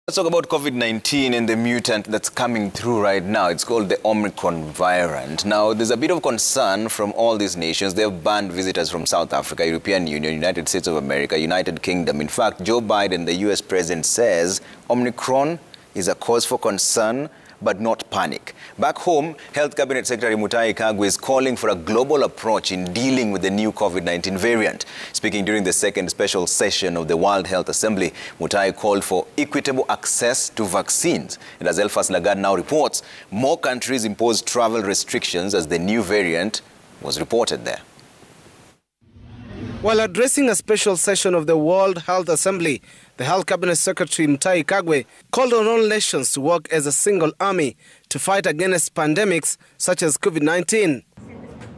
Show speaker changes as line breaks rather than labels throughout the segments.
Let's talk about COVID-19 and the mutant that's coming through right now. It's called the Omicron variant. Now, there's a bit of concern from all these nations. They've banned visitors from South Africa, European Union, United States of America, United Kingdom. In fact, Joe Biden, the US president, says Omicron is a cause for concern, but not panic. Back home, Health Cabinet Secretary Mutahi Kagwe is calling for a global approach in dealing with the new COVID-19 variant. Speaking during the second special session of the World Health Assembly, Mutahi called for equitable access to vaccines. And as Elphas Lagat now reports, more countries imposed travel restrictions as the new variant was reported there.
While addressing a special session of the World Health Assembly, the Health Cabinet Secretary Mutahi Kagwe called on all nations to work as a single army to fight against pandemics such as COVID-19.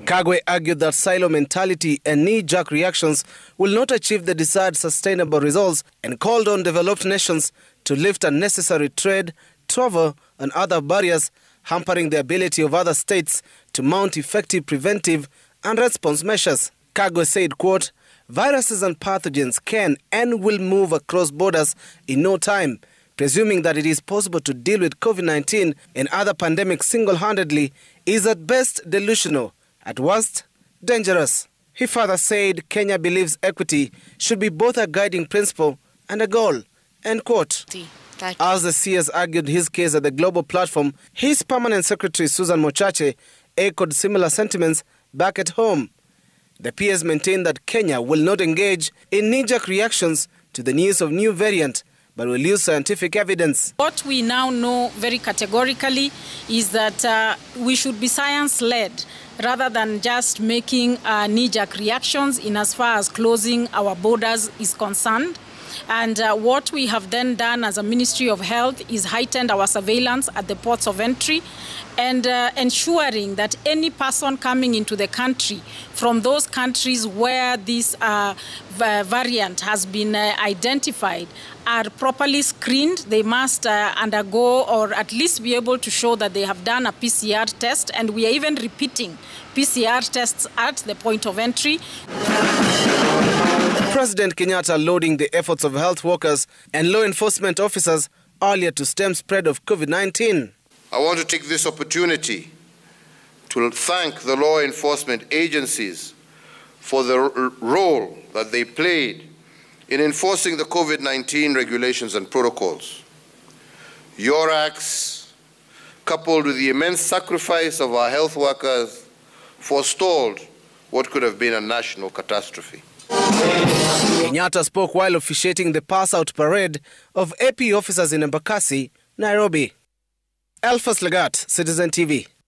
Kagwe argued that silo mentality and knee-jerk reactions will not achieve the desired sustainable results and called on developed nations to lift unnecessary trade, travel and other barriers, hampering the ability of other states to mount effective preventive and response measures. Kagwe said, quote, "Viruses and pathogens can and will move across borders in no time. Presuming that it is possible to deal with COVID-19 and other pandemics single-handedly is at best delusional, at worst dangerous." He further said Kenya believes equity should be both a guiding principle and a goal, end quote. As the CS argued his case at the global platform, his permanent secretary Susan Mochache echoed similar sentiments back at home. The PS maintained that Kenya will not engage in knee-jerk reactions to the news of new variant, but will use scientific evidence.
What we now know very categorically is that we should be science-led rather than just making knee-jerk reactions in as far as closing our borders is concerned. And what we have then done as a Ministry of Health is heightened our surveillance at the ports of entry and ensuring that any person coming into the country from those countries where this variant has been identified are properly screened. They must undergo or at least be able to show that they have done a PCR test, and we are even repeating PCR tests at the point of entry.
President Kenyatta lauding the efforts of health workers and law enforcement officers earlier to stem spread of COVID-19.
I want to take this opportunity to thank the law enforcement agencies for the role that they played in enforcing the COVID-19 regulations and protocols. Your acts, coupled with the immense sacrifice of our health workers, forestalled what could have been a national catastrophe.
Kenyatta spoke while officiating the pass-out parade of AP officers in Embakasi, Nairobi. Elphas Lagat, Citizen TV.